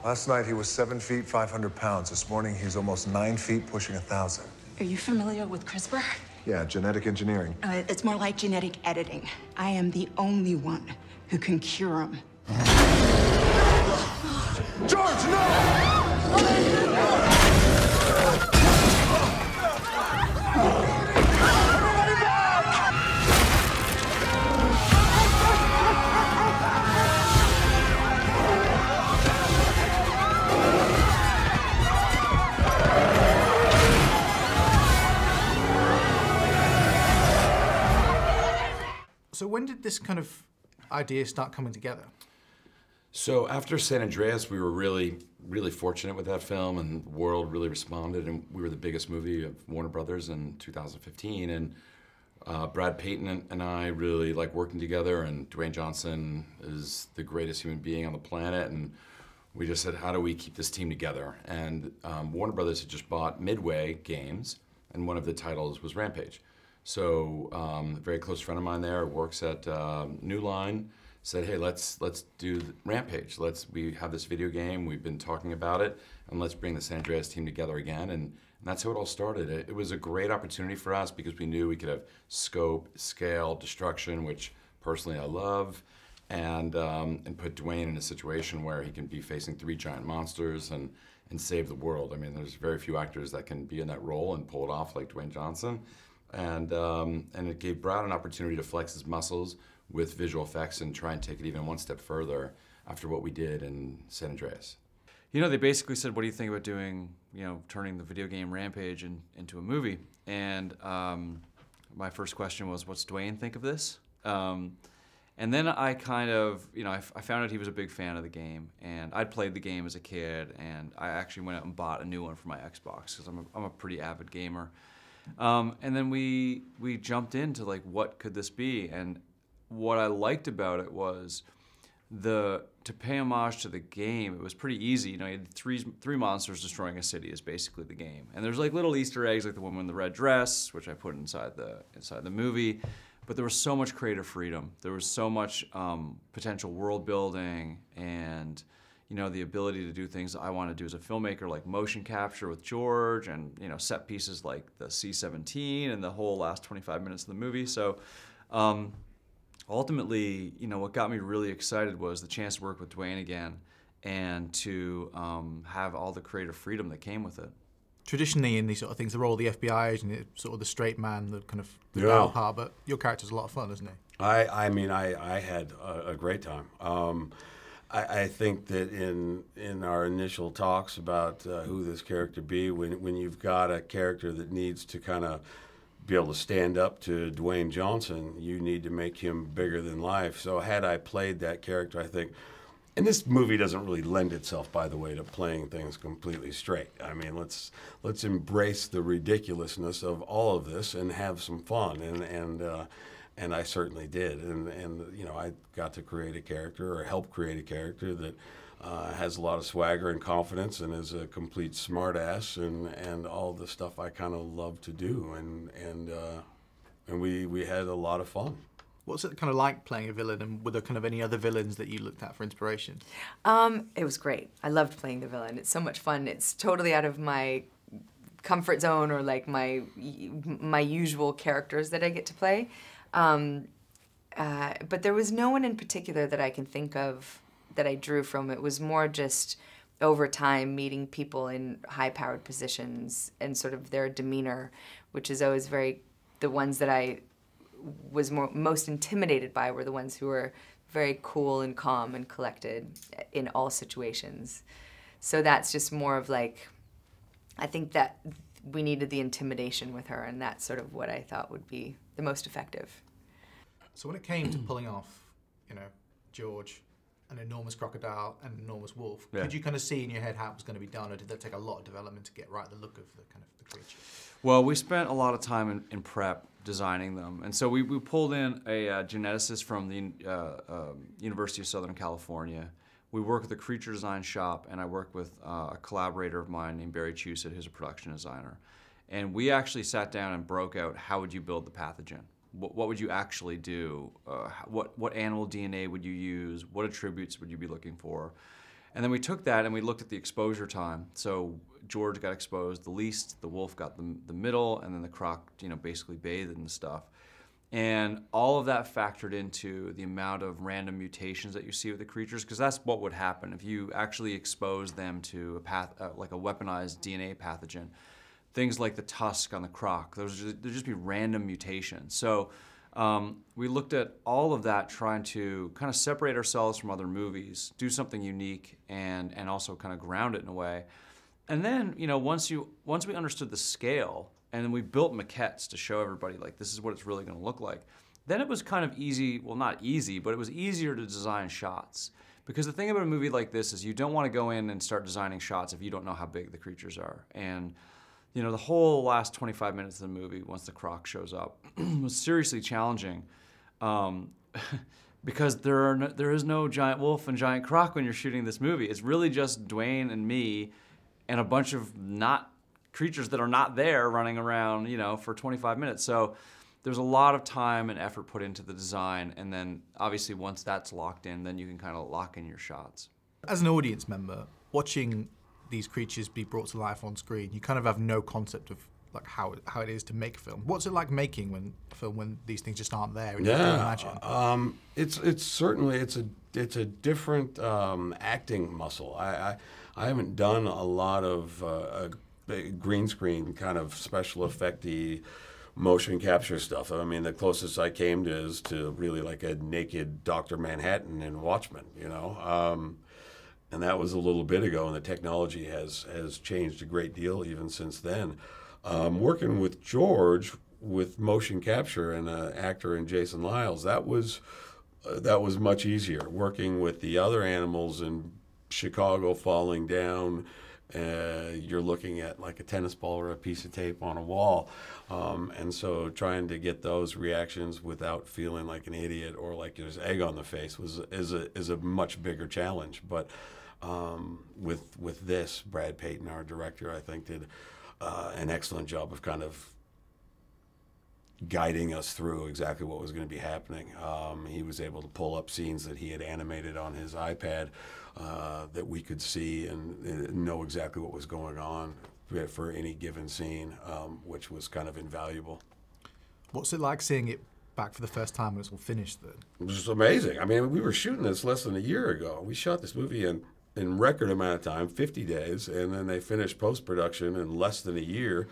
Last night he was 7 feet, 500 pounds. This morning he's almost 9 feet, pushing 1,000. Are you familiar with CRISPR? Yeah, genetic engineering. It's more like genetic editing. I am the only one who can cure him. George, no! So when did this kind of idea start coming together? So after San Andreas, we were really fortunate with that film, and the world really responded, and we were the biggest movie of Warner Brothers in 2015. And Brad Peyton and I really like working together, and Dwayne Johnson is the greatest human being on the planet, and we just said, how do we keep this team together? And Warner Brothers had just bought Midway Games, and one of the titles was Rampage. So a very close friend of mine there works at New Line, said, hey, let's do Rampage. We have this video game, we've been talking about it, and let's bring the San Andreas team together again. And that's how it all started. It was a great opportunity for us because we knew we could have scope, scale, destruction, which personally I love, and put Dwayne in a situation where he can be facing 3 giant monsters and save the world. I mean, there's very few actors that can be in that role and pull it off like Dwayne Johnson. And it gave Brad an opportunity to flex his muscles with visual effects and try and take it even one step further after what we did in San Andreas. You know, they basically said, what do you think about doing, turning the video game Rampage into a movie? And my first question was, what's Dwayne think of this? And then I kind of, I found out he was a big fan of the game, and I'd played the game as a kid, and I actually went out and bought a new one for my Xbox, because I'm a pretty avid gamer. And then we jumped into like, what could this be? And what I liked about it was to pay homage to the game. It was pretty easy. You had three monsters destroying a city is basically the game. And there's like little Easter eggs, like the woman in the red dress, which I put inside the movie. But there was so much creative freedom. There was so much potential world building, and the ability to do things that I want to do as a filmmaker, like motion capture with George, and set pieces like the C-17 and the whole last 25 minutes of the movie. So ultimately, what got me really excited was the chance to work with Dwayne again, and to have all the creative freedom that came with it. Traditionally, in these sort of things, the role of the FBI agent, sort of the straight man, the kind of the battle part. But your character's a lot of fun, isn't he? I mean, I had a great time. I think that in our initial talks about who this character be, when you've got a character that needs to kind of be able to stand up to Dwayne Johnson, you need to make him bigger than life. So had I played that character, I think, and this movie doesn't really lend itself, by the way, to playing things completely straight. I mean, let's embrace the ridiculousness of all of this and have some fun, and I certainly did. And I got to create a character, or help create a character that has a lot of swagger and confidence, and is a complete smartass, and all the stuff I kind of love to do, and we had a lot of fun. What's it kind of like playing a villain, and were there kind of any other villains that you looked at for inspiration? It was great. I loved playing the villain. It's so much fun. It's totally out of my comfort zone, or like my usual characters that I get to play. But there was no one in particular that I can think of that I drew from. It was more just over time meeting people in high-powered positions and sort of their demeanor, which is always the ones that I was most intimidated by were the ones who were very cool and calm and collected in all situations. So that's just more of like, I think that we needed the intimidation with her, and that's sort of what I thought would be the most effective. So when it came to pulling off, George, an enormous crocodile and an enormous wolf, could you kind of see in your head how it was going to be done, or did that take a lot of development to get right the look of the kind of the creature? Well, we spent a lot of time in prep designing them, and so we pulled in a geneticist from the University of Southern California. We work with a creature design shop, and I work with a collaborator of mine named Barry Chusett, who's a production designer. And we actually sat down and broke out, how would you build the pathogen? What would you actually do? What animal DNA would you use? What attributes would you be looking for? And then we took that and we looked at the exposure time. So George got exposed the least, the wolf got the middle, and then the croc, you know, basically bathed in the stuff. And all of that factored into the amount of random mutations that you see with the creatures, because that's what would happen if you actually expose them to like a weaponized DNA pathogen. Things like the tusk on the croc, there'd just be random mutations. So we looked at all of that, trying to kind of separate ourselves from other movies, do something unique, and also kind of ground it in a way. And then, you know, once we understood the scale, and then we built maquettes to show everybody, like, this is what it's really going to look like, then it was kind of easy, well, not easy, but it was easier to design shots. Because the thing about a movie like this is you don't want to go in and start designing shots if you don't know how big the creatures are. And, you know, the whole last 25 minutes of the movie, once the croc shows up, was seriously challenging. Because there is no giant wolf and giant croc when you're shooting this movie. It's really just Dwayne and me and a bunch of creatures that are not there running around, you know, for 25 minutes. So there's a lot of time and effort put into the design, and then obviously once that's locked in, then you can kind of lock in your shots. As an audience member, watching these creatures be brought to life on screen, you kind of have no concept of like how it is to make a film. What's it like making a film when these things just aren't there and you have to imagine? It's certainly it's a different acting muscle. I haven't done a lot of green screen kind of special effect-y motion capture stuff. I mean, the closest I came to is to really like a naked Dr. Manhattan in Watchmen, you know? And that was a little bit ago, and the technology has changed a great deal even since then. Working with George with motion capture and an actor in Jason Liles, that was much easier. Working with the other animals in Chicago falling down, you're looking at like a tennis ball or a piece of tape on a wall. And so trying to get those reactions without feeling like an idiot or like there's egg on the face is a much bigger challenge. But with this, Brad Peyton, our director, I think did an excellent job of kind of guiding us through exactly what was going to be happening. He was able to pull up scenes that he had animated on his iPad that we could see and know exactly what was going on for any given scene, which was kind of invaluable. What's it like seeing it back for the first time when it's all finished then? It was amazing. I mean, we were shooting this less than a year ago. We shot this movie in record amount of time, 50 days, and then they finished post-production in less than a year.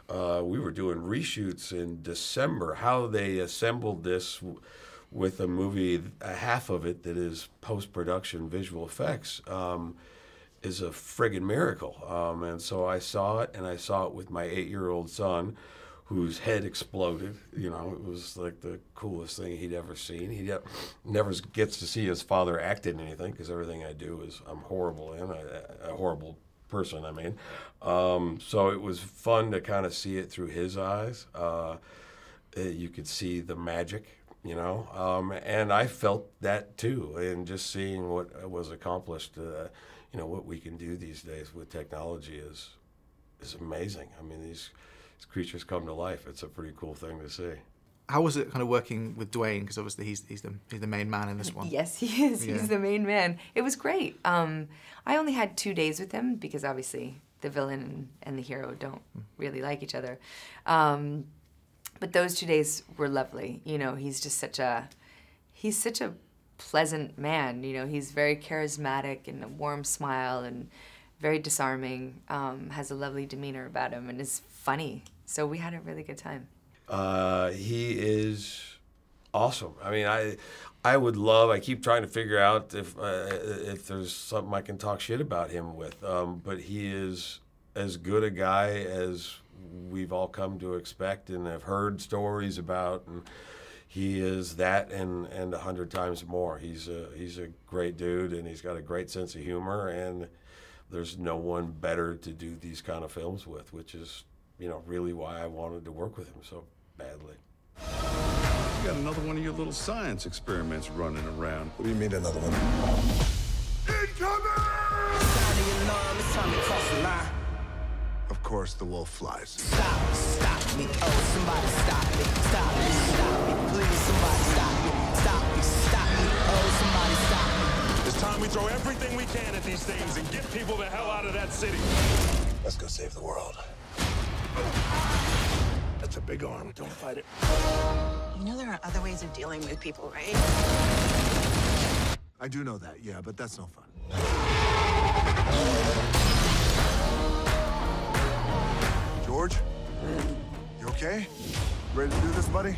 We were doing reshoots in December. How they assembled this with a movie, half of it that is post-production visual effects, is a friggin' miracle. And so I saw it, and I saw it with my 8-year-old son, whose head exploded. You know, it was like the coolest thing he'd ever seen. He never gets to see his father act in anything, because everything I do is I'm horrible in, a horrible person, I mean. So it was fun to kind of see it through his eyes. You could see the magic, you know, and I felt that too, and just seeing what was accomplished, you know, what we can do these days with technology is amazing. I mean, these creatures come to life. It's a pretty cool thing to see. How was it kind of working with Dwayne? Because obviously he's the main man in this one. Yes, he is. Yeah. He's the main man. It was great. I only had 2 days with him because obviously the villain and the hero don't really like each other. But those 2 days were lovely. You know, he's such a pleasant man. You know, he's very charismatic and a warm smile and very disarming. Has a lovely demeanor about him and is funny. So we had a really good time. He is awesome. I mean, I keep trying to figure out if there's something I can talk shit about him with. But he is as good a guy as we've all come to expect and have heard stories about. And he is that and 100 times more. He's a great dude, and he's got a great sense of humor, and there's no one better to do these kind of films with, which is, you know, really why I wanted to work with him so badly. You got another one of your little science experiments running around. What do you mean another one? Incoming! Sound the alarm, it's time to cross the line. Of course, the wolf flies. Stop me, oh, somebody stop me. Stop me, please, somebody stop me. Stop me, oh, somebody stop me. It's time we throw everything we can at these things and get people the hell out of that city. Let's go save the world. That's a big arm. Don't fight it. You know there are other ways of dealing with people, right? I do know that, yeah, but that's no fun. George? You okay? Ready to do this, buddy?